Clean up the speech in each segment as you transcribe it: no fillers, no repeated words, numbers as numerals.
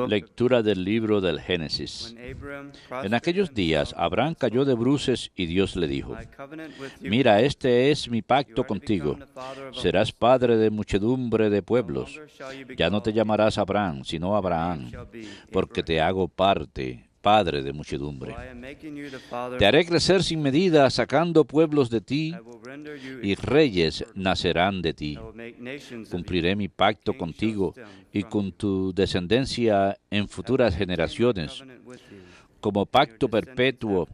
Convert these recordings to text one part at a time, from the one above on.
Lectura del libro del Génesis. En aquellos días, Abraham cayó de bruces y Dios le dijo: Mira, este es mi pacto contigo. Serás padre de muchedumbre de pueblos. Ya no te llamarás Abraham, sino Abraham, porque te hago padre de muchedumbre. Te haré crecer sin medida, sacando pueblos de ti, y reyes nacerán de ti. Cumpliré mi pacto contigo y con tu descendencia en futuras generaciones. Como pacto perpetuo,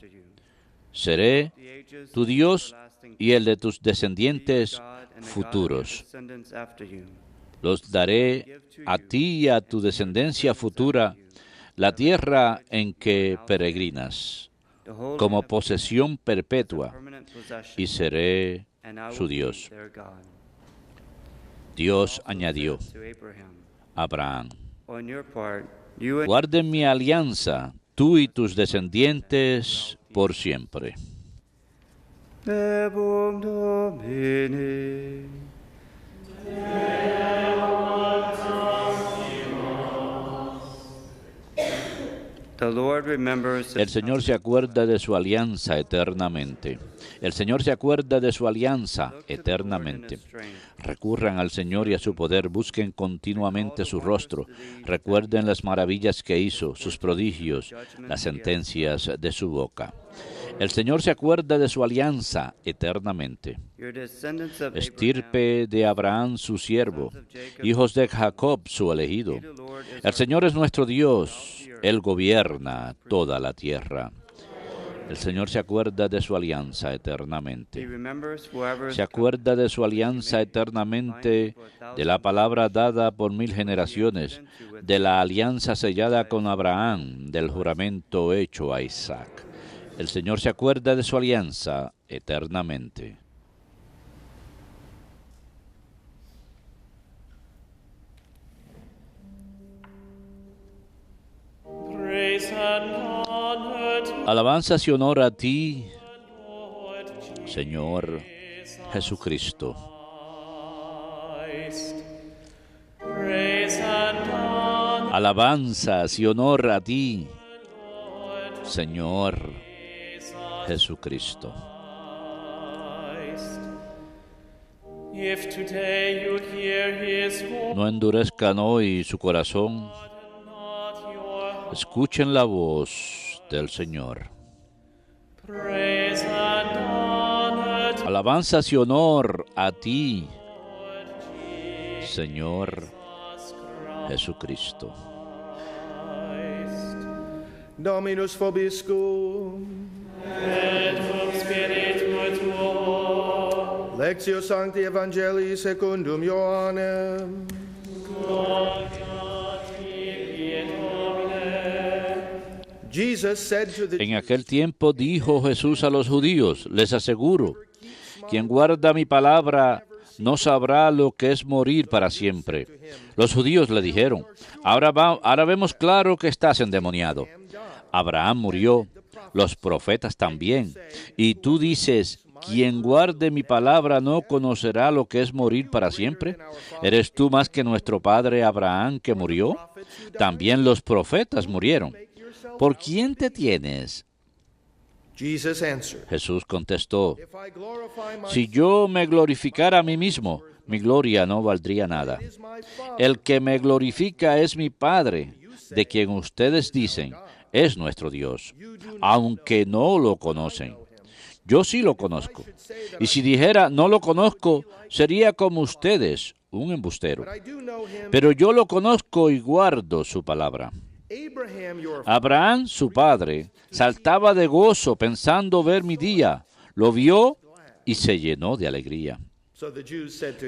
seré tu Dios y el de tus descendientes futuros. Los daré a ti y a tu descendencia futura la tierra en que peregrinas, como posesión perpetua, y seré su Dios. Dios añadió a Abraham: Guarden mi alianza, tú y tus descendientes por siempre. El Señor se acuerda de su alianza eternamente. El Señor se acuerda de su alianza eternamente. Recurran al Señor y a su poder, busquen continuamente su rostro. Recuerden las maravillas que hizo, sus prodigios, las sentencias de su boca. El Señor se acuerda de su alianza eternamente. Estirpe de Abraham su siervo, hijos de Jacob su elegido. El Señor es nuestro Dios. Él gobierna toda la tierra. El Señor se acuerda de su alianza eternamente. Se acuerda de su alianza eternamente, de la palabra dada por 1000 generaciones, de la alianza sellada con Abraham, del juramento hecho a Isaac. El Señor se acuerda de su alianza eternamente. Alabanzas y honor a ti, Señor Jesucristo. Alabanzas y honor a ti, Señor Jesucristo. No endurezcan hoy su corazón. Escuchen la voz del Señor. Alabanzas y honor a ti, Señor Jesucristo. Dominus vobiscum. Et cum spiritu tuo. Lectio Sancti Evangelii secundum Ioannem. En aquel tiempo dijo Jesús a los judíos: les aseguro, quien guarda mi palabra no sabrá lo que es morir para siempre. Los judíos le dijeron: ahora vemos claro que estás endemoniado. Abraham murió, los profetas también. Y tú dices: quien guarde mi palabra no conocerá lo que es morir para siempre. ¿Eres tú más que nuestro padre Abraham, que murió? También los profetas murieron. ¿Por quién te tienes? Jesús contestó: si yo me glorificara a mí mismo, mi gloria no valdría nada. El que me glorifica es mi Padre, de quien ustedes dicen: es nuestro Dios, aunque no lo conocen. Yo sí lo conozco. Y si dijera: no lo conozco, sería como ustedes, un embustero. Pero yo lo conozco y guardo su palabra. Abraham, su padre, saltaba de gozo pensando ver mi día. Lo vio y se llenó de alegría.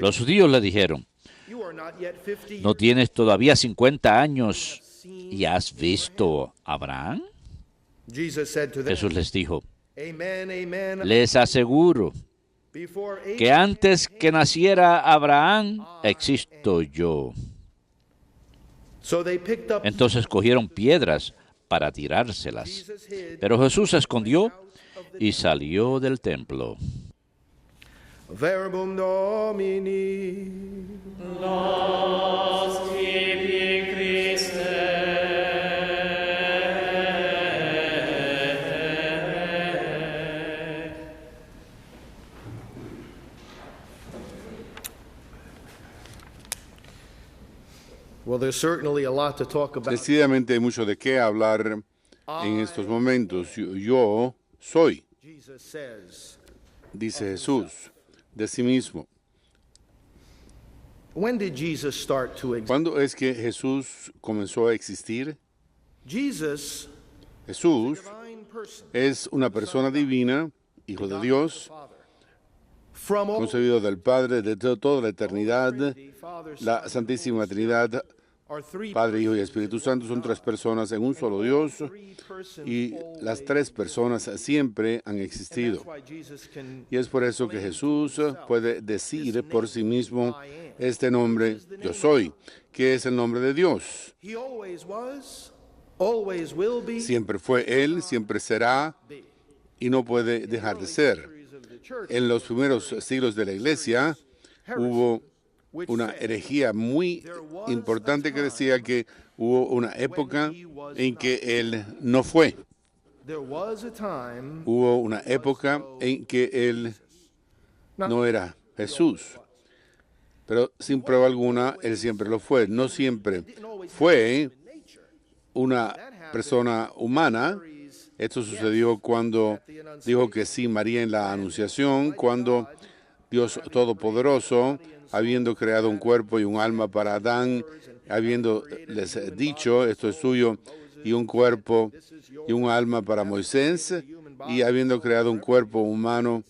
Los judíos le dijeron: ¿no tienes todavía 50 años y has visto a Abraham? Jesús les dijo: les aseguro que antes que naciera Abraham, existo yo. Entonces cogieron piedras para tirárselas. Pero Jesús se escondió y salió del templo. Verbum Domini. Nos tibi Christi. Well, there's certainly a lot to talk about. Decididamente hay mucho de qué hablar en estos momentos. Yo soy, Jesus says, dice Jesús, de sí mismo. when did Jesus start to exist? ¿Cuándo es que Jesús comenzó a existir? Jesus, Jesús divine person, es una persona divina, Hijo de Dios, from all concebido del Padre de toda la eternidad. Trinity, Father, La Son, Santísima Trinidad, are three Padre, Hijo y Espíritu Santo, son tres personas en un solo Dios, persons y las tres personas siempre han existido. That's why Jesus can Y es por eso que Jesús puede decir por sí mismo este nombre, yo soy, que es el nombre de Dios. He always was, always will be. Siempre fue Él, siempre será, y no puede dejar de ser. En los primeros siglos de la Iglesia hubo una herejía muy importante que decía que hubo una época en que Él no fue. There was a time Hubo una época en que Él no era Jesús. Pero sin prueba alguna, Él siempre lo fue. No siempre fue una persona humana. Esto sucedió cuando dijo que sí María en la Anunciación, cuando Dios Todopoderoso, habiendo creado un cuerpo y un alma para Adán, habiéndoles dicho, esto es suyo, y un cuerpo y un alma para Moisés, y habiendo creado un cuerpo humano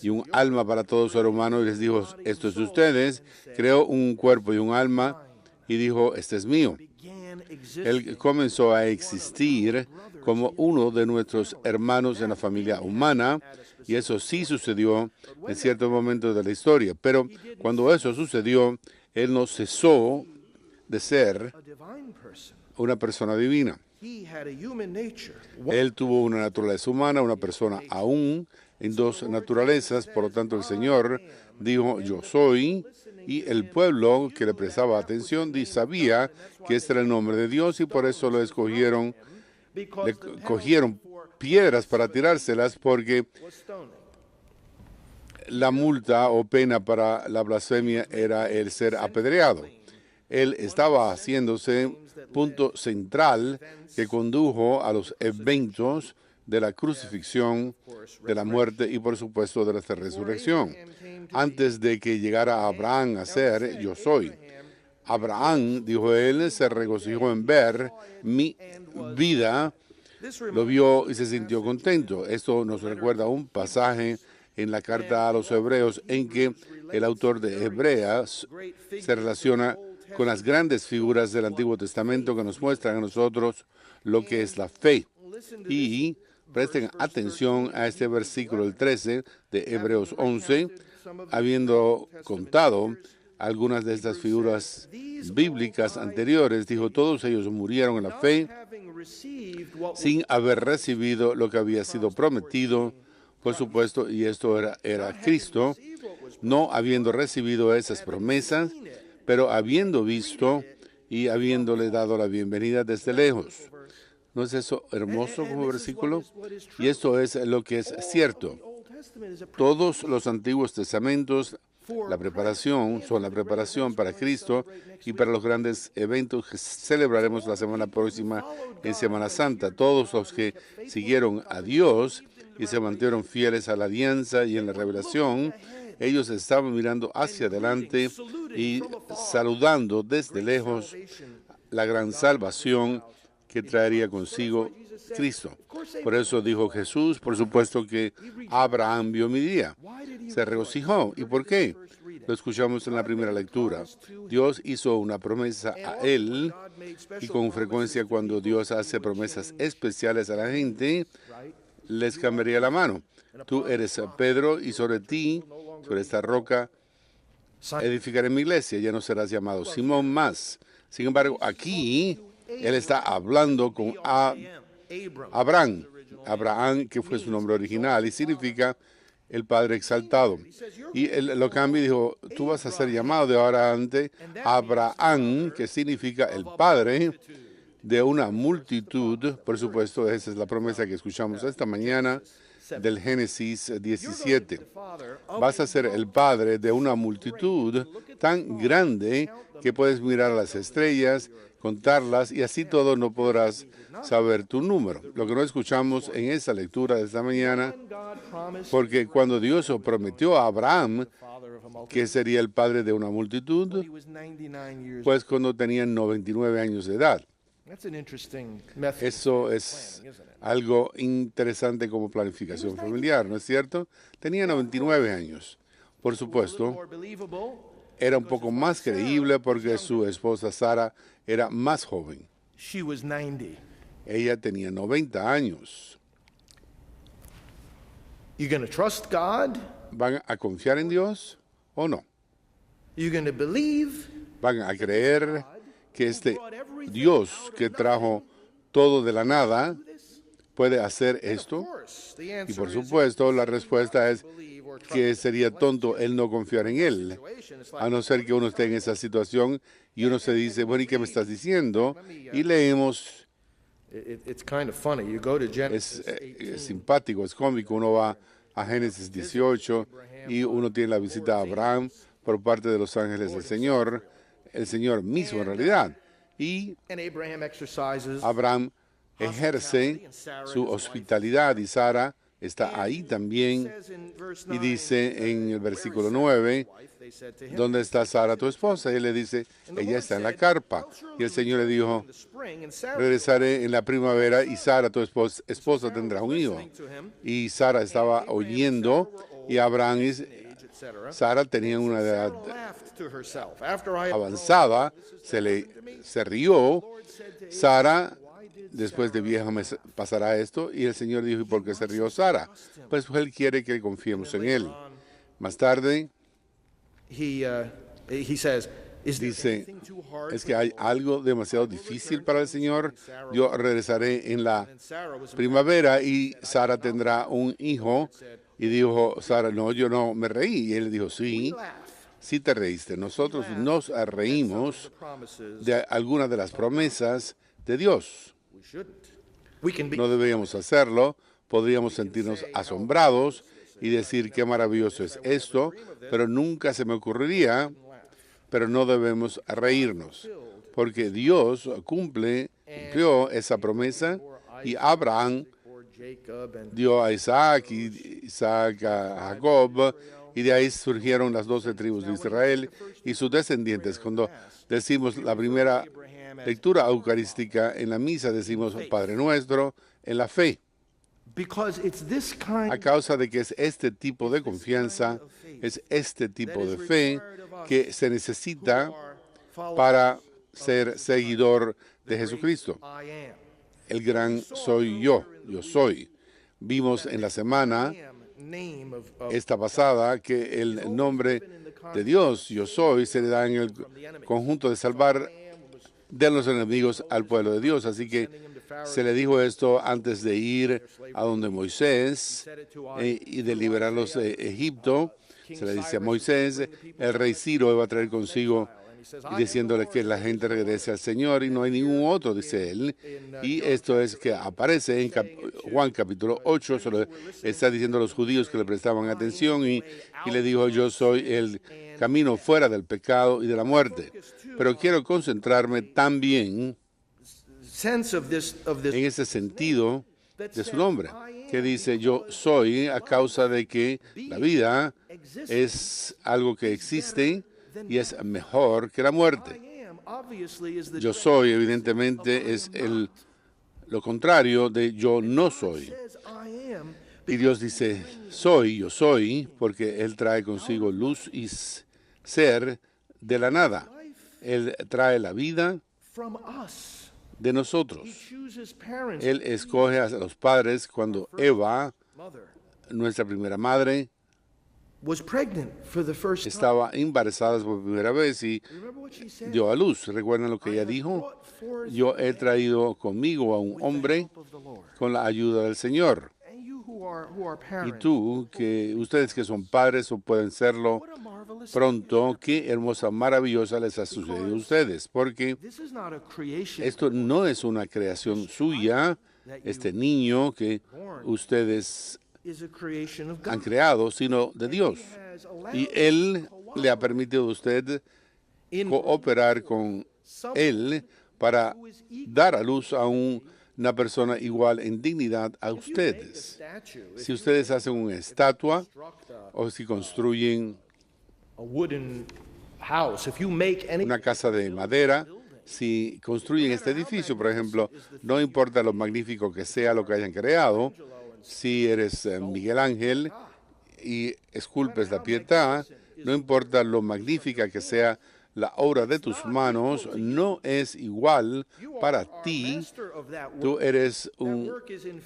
y un alma para todo ser humano, y les dijo, esto es de ustedes, creó un cuerpo y un alma, y dijo, este es mío. Él comenzó a existir como uno de nuestros hermanos en la familia humana, y eso sí sucedió en ciertos momentos de la historia. Pero cuando eso sucedió, Él no cesó de ser a divine person. una persona divina. He had a human nature. Él tuvo una naturaleza humana, una persona aún en dos naturalezas. Por lo tanto, el Señor dijo, yo soy, y el pueblo que le prestaba atención sabía que este era el nombre de Dios, y por eso lo escogieron, le cogieron piedras para tirárselas, porque Was stoning. la multa o pena para la blasfemia era el ser apedreado. Él estaba haciéndose punto central que condujo a los eventos de la crucifixión, de la muerte y por supuesto de la resurrección. Antes de que llegara Abraham a ser yo soy. Abraham, dijo él, se regocijó en ver mi vida, lo vio y se sintió contento. Esto nos recuerda un pasaje en la carta a los Hebreos en que el autor de Hebreas se relaciona con las grandes figuras del Antiguo Testamento que nos muestran a nosotros lo que es la fe. Y presten atención a este versículo, el 13 de Hebreos 11, habiendo contado algunas de estas figuras bíblicas anteriores, dijo, todos ellos murieron en la fe sin haber recibido lo que había sido prometido, por supuesto, y esto era Cristo, no habiendo recibido esas promesas, pero habiendo visto y habiéndole dado la bienvenida desde lejos. ¿No es eso hermoso como versículo? Y esto es lo que es cierto. Todos los antiguos testamentos, la preparación, son la preparación para Cristo y para los grandes eventos que celebraremos la semana próxima en Semana Santa. Todos los que siguieron a Dios y se mantuvieron fieles a la alianza y en la revelación, ellos estaban mirando hacia adelante y saludando desde lejos la gran salvación que traería consigo Cristo. Por eso dijo Jesús, por supuesto que Abraham vio mi día. Se regocijó. ¿Y por qué? Lo escuchamos en la primera lectura. Dios hizo una promesa a él, y con frecuencia cuando Dios hace promesas especiales a la gente, les cambiaría la mano. Tú eres Pedro, y sobre ti, sobre esta roca, edificaré mi iglesia. Ya no serás llamado Simón más. Sin embargo, aquí él está hablando con Abraham, que fue su nombre original, y significa el Padre exaltado. Y él lo cambia y dijo, tú vas a ser llamado de ahora adelante Abraham, que significa el Padre de una multitud. Por supuesto, esa es la promesa que escuchamos esta mañana, del Génesis 17. Vas a ser el padre de una multitud tan grande que puedes mirar a las estrellas, contarlas y así todo no podrás saber tu número. Lo que no escuchamos en esta lectura de esta mañana, porque cuando Dios prometió a Abraham que sería el padre de una multitud, pues cuando tenía 99 años de edad. Eso es algo interesante como planificación familiar, ¿no es cierto? Tenía 99 años. Por supuesto, era un poco más creíble porque su esposa Sara era más joven. Ella tenía 90 años. ¿Van a confiar en Dios o no? ¿Van a creer que este Dios que trajo todo de la nada puede hacer esto? Y por supuesto, la respuesta es que sería tonto el no confiar en Él, a no ser que uno esté en esa situación y uno se dice, bueno, ¿y qué me estás diciendo? Y leemos, es simpático, es cómico, uno va a Génesis 18 y uno tiene la visita a Abraham por parte de los ángeles del Señor, el Señor mismo en realidad. Y Abraham ejerce su hospitalidad y Sara está ahí también. Y dice en el versículo 9, ¿dónde está Sara tu esposa? Y él le dice, ella está en la carpa. Y el Señor le dijo, regresaré en la primavera y Sara tu esposa tendrá un hijo. Y Sara estaba oyendo y Abraham y Sara tenían una edad avanzada, se rió. Sara, después de vieja me pasará esto, y el Señor dijo, ¿y por qué se rió Sara? Pues Él quiere que confiemos en Él. Más tarde, dice, ¿es que hay algo demasiado difícil para el Señor? Yo regresaré en la primavera y Sara tendrá un hijo. Y dijo Sara, no, yo no me reí. Y él dijo, sí, sí te reíste. Nosotros nos reímos de algunas de las promesas de Dios. No deberíamos hacerlo. Podríamos sentirnos asombrados y decir qué maravilloso es esto, pero nunca se me ocurriría. Pero no debemos reírnos, porque Dios cumplió esa promesa y Abraham dio a Isaac y Isaac a Jacob, y de ahí surgieron las 12 tribus de Israel y sus descendientes. Cuando decimos la primera lectura eucarística en la misa, decimos Padre Nuestro en la fe. A causa de que es este tipo de confianza, es este tipo de fe que se necesita para ser seguidor de Jesucristo. El gran soy yo soy. Vimos en la semana esta pasada que el nombre de Dios, yo soy, se le da en el conjunto de salvar de los enemigos al pueblo de Dios. Así que se le dijo esto antes de ir a donde Moisés y de liberarlos de Egipto. Se le dice a Moisés, el rey Ciro iba a traer consigo y diciéndole que la gente regrese al Señor y no hay ningún otro, dice él. Y esto es que aparece en Juan capítulo 8, se lo está diciendo a los judíos que le prestaban atención y le dijo, yo soy el camino fuera del pecado y de la muerte. Pero quiero concentrarme también en ese sentido de su nombre, que dice yo soy a causa de que la vida es algo que existe y es mejor que la muerte. Yo soy, evidentemente, es lo contrario de yo no soy. Y Dios dice, soy, yo soy, porque Él trae consigo luz y ser de la nada. Él trae la vida de nosotros. Él escoge a los padres cuando Eva, nuestra primera madre, estaba embarazada por primera vez y dio a luz. ¿Recuerdan lo que ella dijo? Yo he traído conmigo a un hombre con la ayuda del Señor. Y tú, ustedes que son padres o pueden serlo pronto, qué hermosa, maravillosa les ha sucedido a ustedes, porque esto no es una creación suya, este niño que ustedes han creado, sino de Dios. Y Él le ha permitido a usted cooperar con Él para dar a luz a una persona igual en dignidad a ustedes. Si ustedes hacen una estatua o si construyen una casa de madera, si construyen este edificio, por ejemplo, no importa lo magnífico que sea lo que hayan creado, si eres Miguel Ángel y esculpes la Pietà, no importa lo magnífica que sea la obra de tus manos, no es igual para ti. Tú eres un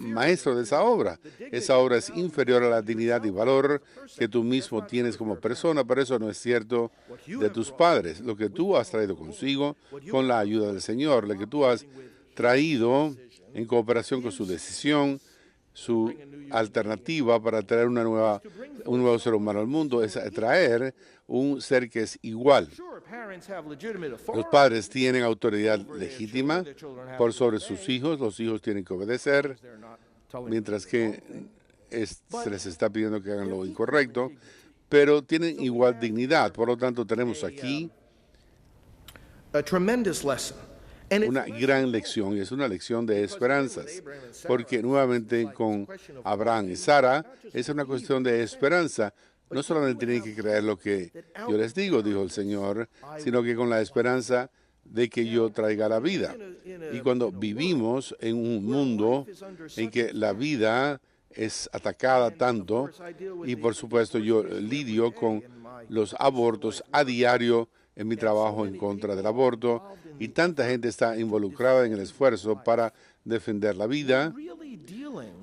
maestro de esa obra. Esa obra es inferior a la dignidad y valor que tú mismo tienes como persona, pero eso no es cierto de tus padres. Lo que tú has traído consigo con la ayuda del Señor, lo que tú has traído en cooperación con su decisión, su alternativa para traer un nuevo ser humano al mundo, es traer un ser que es igual. Los padres tienen autoridad legítima por sobre sus hijos, los hijos tienen que obedecer, mientras que se les está pidiendo que hagan lo incorrecto, pero tienen igual dignidad. Por lo tanto, tenemos aquí una gran lección, y es una lección de esperanzas, porque nuevamente con Abraham y Sara es una cuestión de esperanza. No solamente tienen que creer lo que yo les digo, dijo el Señor, sino que con la esperanza de que yo traiga la vida. Y cuando vivimos en un mundo en que la vida es atacada tanto, y por supuesto yo lidio con los abortos a diario en mi trabajo en contra del aborto, y tanta gente está involucrada en el esfuerzo para defender la vida,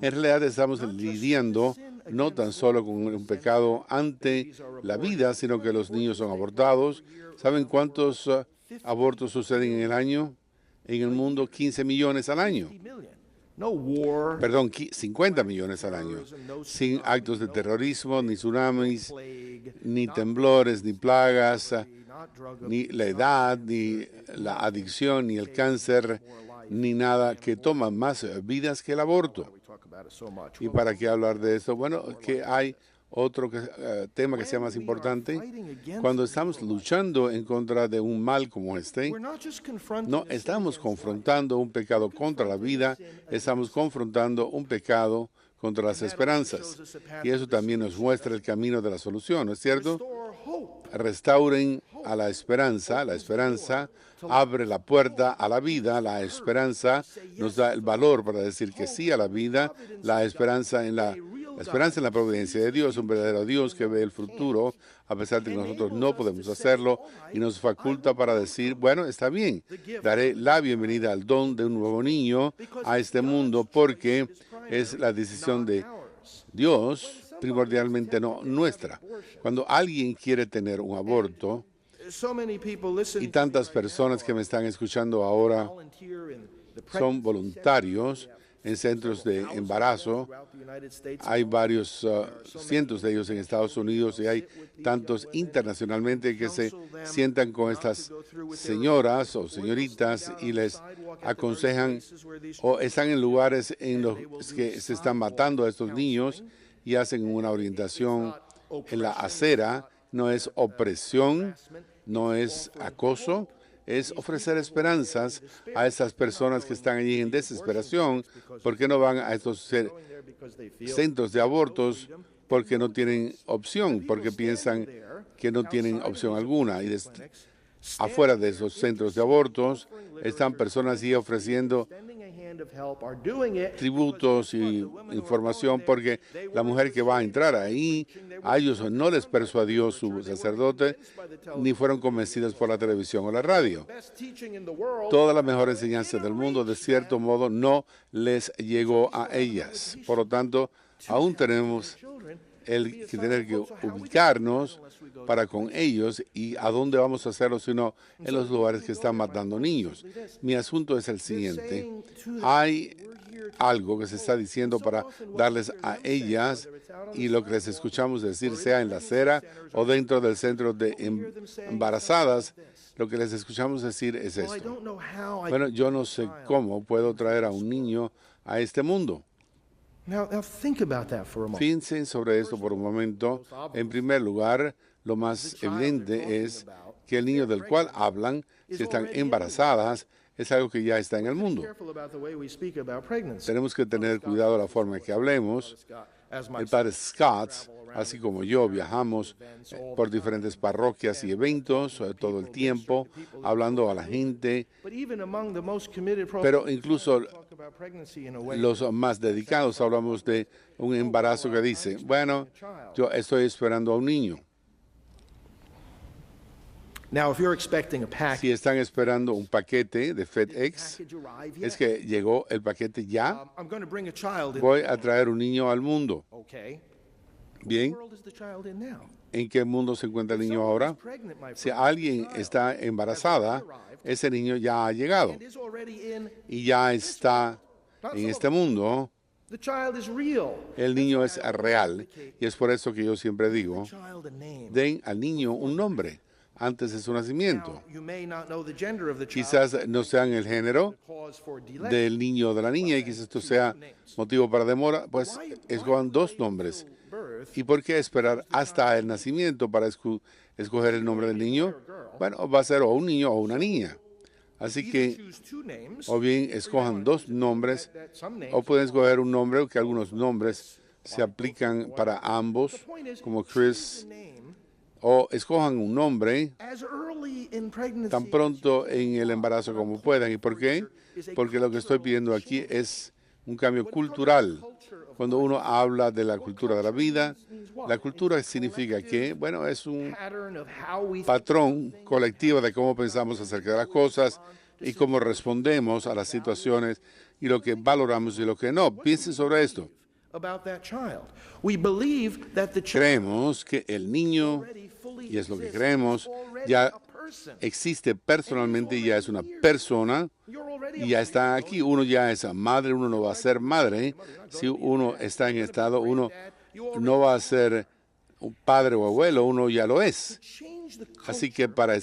en realidad estamos lidiando no tan solo con un pecado ante la vida, sino que los niños son abortados. ¿Saben cuántos abortos suceden en el año? En el mundo, 15 millones al año. Perdón, 50 millones al año. Sin actos de terrorismo, ni tsunamis, ni temblores, ni plagas, ni la edad, ni la adicción, ni el cáncer, ni nada que toma más vidas que el aborto. ¿Y para qué hablar de eso? Bueno, que hay otro tema que sea más importante. Cuando estamos luchando en contra de un mal como este, no estamos confrontando un pecado contra la vida, estamos confrontando un pecado contra las esperanzas. Y eso también nos muestra el camino de la solución, ¿no es cierto? Restauren a la esperanza abre la puerta a la vida, la esperanza nos da el valor para decir que sí a la vida, la esperanza en la providencia de Dios, un verdadero Dios que ve el futuro, a pesar de que nosotros no podemos hacerlo, y nos faculta para decir, bueno, está bien, daré la bienvenida al don de un nuevo niño a este mundo, porque es la decisión de Dios, primordialmente no nuestra. Cuando alguien quiere tener un aborto, y tantas personas que me están escuchando ahora son voluntarios en centros de embarazo. Hay varios cientos de ellos en Estados Unidos y hay tantos internacionalmente que se sientan con estas señoras o señoritas y les aconsejan, o están en lugares en los que se están matando a estos niños y hacen una orientación en la acera. No es opresión, no es acoso, es ofrecer esperanzas a esas personas que están allí en desesperación. ¿Por qué no van a estos centros de abortos? Porque no tienen opción, porque piensan que no tienen opción alguna. Y afuera de esos centros de abortos están personas ahí ofreciendo tributos y información, porque la mujer que va a entrar ahí, a ellos no les persuadió su sacerdote, ni fueron convencidos por la televisión o la radio. Toda la mejor enseñanza del mundo, de cierto modo, no les llegó a ellas. Por lo tanto, aún tenemos que tener que ubicarnos para con ellos, y a dónde vamos a hacerlo sino en los lugares que están matando niños. Mi asunto es el siguiente: hay algo que se está diciendo para darles a ellas, y lo que les escuchamos decir, sea en la acera o dentro del centro de embarazadas, lo que les escuchamos decir es esto: bueno, yo no sé cómo puedo traer a un niño a este mundo. Now think about that for a moment. Piensen sobre esto por un momento. En primer lugar, lo más evidente es que el niño del cual hablan, si están embarazadas, es algo que ya está en el mundo. Careful about the way we speak about pregnancy. Tenemos que tener cuidado de la forma en que hablemos. As El padre Scott, así como yo, viajamos por diferentes parroquias y eventos todo el tiempo, hablando a la gente, But even among the most committed pero incluso talk about pregnancy in a way. los más dedicados hablamos de un embarazo que dice, bueno, yo estoy esperando a un niño. Now, if you're expecting a Si package, están esperando un paquete de FedEx, package arrive es yet? que llegó el paquete ya, I'm going to bring a child in. voy a traer un niño al mundo. Okay. Bien, What world is the child in now? ¿en qué mundo se encuentra el niño ahora? Pregnant, my Si friend, alguien está embarazada, ese niño ya ha llegado and is already in. y ya está en este mundo. The child is real. El niño es real y es por eso que yo siempre digo, Child a name. den al niño un nombre antes de su nacimiento. Now, you may not know the gender of the child. Quizás no sean el género Cause for delay. del niño o de la niña y quizás esto sea motivo para demora, pues escojan dos nombres. Birth. ¿Y por qué esperar hasta el nacimiento para escoger el nombre del niño? Bueno, va a ser o un niño o una niña. Así que, Choose two names. o bien escojan dos nombres, That some names. o pueden escoger un nombre, que algunos nombres se aplican para ambos, como Chris, Name o escojan un nombre as early in pregnancy. tan pronto en el embarazo como puedan. ¿Y por qué? Porque lo que estoy pidiendo aquí es un cambio cultural. Cuando uno habla de la cultura de la vida, la cultura significa que, bueno, es un Pattern of how we patrón colectivo de cómo pensamos acerca de las cosas y cómo respondemos a las situaciones y lo que valoramos y lo que no. Piensen sobre esto. about that child. We believe that the child Creemos que el niño, already fully y es lo que exists, creemos, is already ya a person. existe personalmente y ya es una persona You're already y ya está aquí. Uno ya es madre, uno no va a ser madre. Si uno está en estado, uno no va a ser un padre o abuelo, uno ya lo es. change the Así que para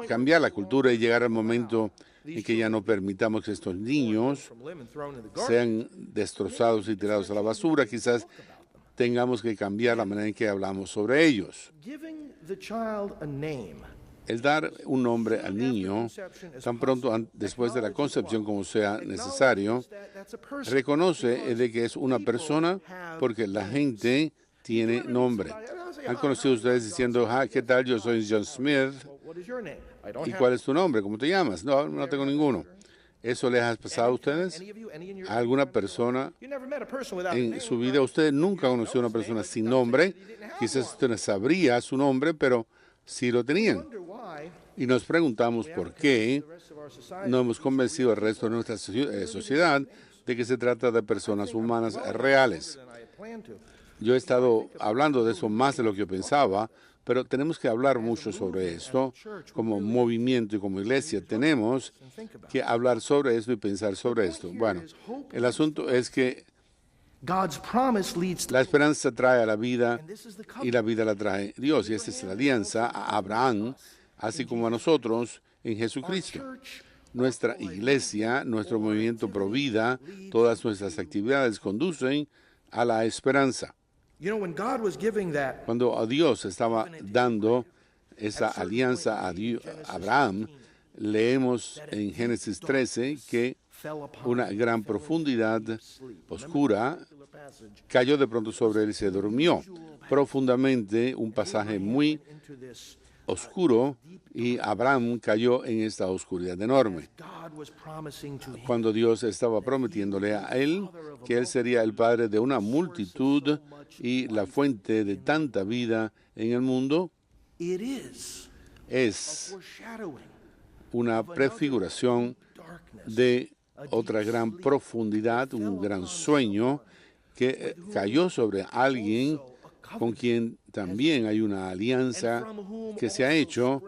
cambiar la cultura y llegar al momento en que ya no permitamos que estos niños from limb and thrown in the garden. sean destrozados y tirados a la basura, quizás tengamos que cambiar la manera en que hablamos sobre ellos. Giving the child a name. El dar un nombre al niño tan pronto después de la concepción como sea necesario, That's a person. reconoce de que es una persona porque la gente tiene nombre. ¿Han conocido ustedes diciendo, ¿qué tal? Yo soy John Smith. What is your name? I don't ¿Y have cuál es tu nombre? ¿Cómo te llamas? No, no tengo ninguno. ¿Eso les ha pasado a ustedes? any of you, any in your ¿A alguna persona You never met a person without a name. en su vida? Usted nunca conoció a una persona sin nombre. Quizás usted no sabría su nombre, pero sí lo tenían. Wonder why Y nos preguntamos por qué the rest of our society no hemos convencido al resto de nuestra sociedad de que se trata de personas humanas reales. than I had planned to. Yo he estado hablando de eso más de lo que yo pensaba, pero tenemos que hablar mucho sobre esto. Como movimiento y como iglesia tenemos que hablar sobre esto y pensar sobre esto. Bueno, el asunto es que God's promise leads to la esperanza trae a la vida this is the y la vida la trae Dios. Y esta es la alianza a Abraham, así como a nosotros en Jesucristo. church. Nuestra iglesia, nuestro movimiento pro vida, todas nuestras actividades conducen a la esperanza. You know, when God was giving that Cuando a Dios estaba dando esa alianza a Abraham, leemos en Génesis 13 que fell upon una gran profundidad oscura passage cayó de pronto sobre él y se durmió profundamente, un pasaje muy into this, oscuro, y Abraham cayó en esta oscuridad enorme. God was promising to him. Cuando Dios estaba prometiéndole a él que él sería el padre de una multitud y la fuente de tanta vida en el mundo, It is es foreshadowing una prefiguración darkness. de otra gran profundidad, un gran sueño que cayó sobre alguien con quien también hay una alianza que se ha hecho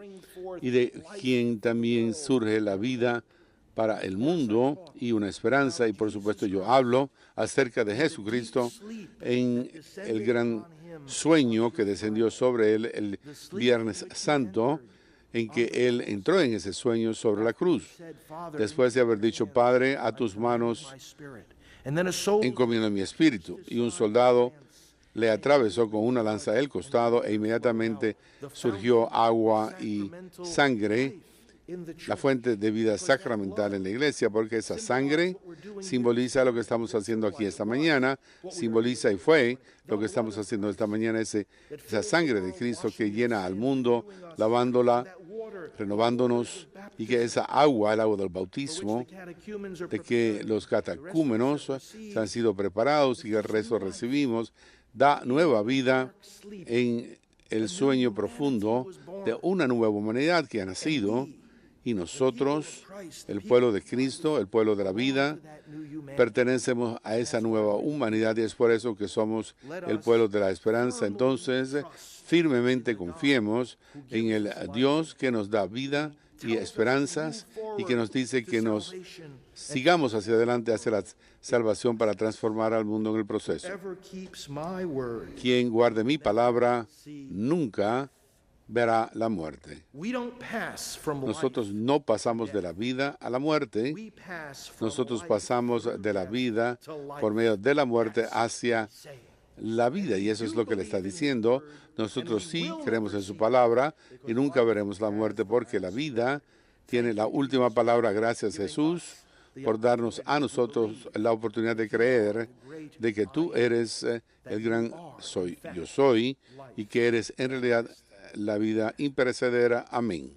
y de quien también surge la vida para el mundo y una esperanza. Y por supuesto yo hablo acerca de Jesucristo en el gran sueño que descendió sobre él el Viernes Santo, en que él entró en ese sueño sobre la cruz. Después de haber dicho, Padre, a tus manos encomiendo mi espíritu. Y un soldado le atravesó con una lanza el costado e inmediatamente surgió agua y sangre, la fuente de vida sacramental en la iglesia, porque esa sangre simboliza lo que estamos haciendo aquí esta mañana, simboliza y fue lo que estamos haciendo esta mañana, esa sangre de Cristo que llena al mundo, lavándola, renovándonos, y que esa agua, el agua del bautismo, de que los catecúmenos han sido preparados y que el resto recibimos, da nueva vida en el sueño profundo de una nueva humanidad que ha nacido. Y nosotros, el pueblo de Cristo, el pueblo de la vida, pertenecemos a esa nueva humanidad y es por eso que somos el pueblo de la esperanza. Entonces, firmemente confiemos en el Dios que nos da vida y esperanzas y que nos dice que nos sigamos hacia adelante hacia la salvación para transformar al mundo en el proceso. Quien guarde mi palabra nunca verá la muerte. Nosotros no pasamos de la vida a la muerte. Nosotros pasamos de la vida por medio de la muerte hacia la vida. Y eso es lo que le está diciendo. Nosotros sí creemos en su palabra y nunca veremos la muerte porque la vida tiene la última palabra. Gracias, Jesús, por darnos a nosotros la oportunidad de creer de que tú eres el gran yo soy y que eres en realidad la vida imperecedera. Amén.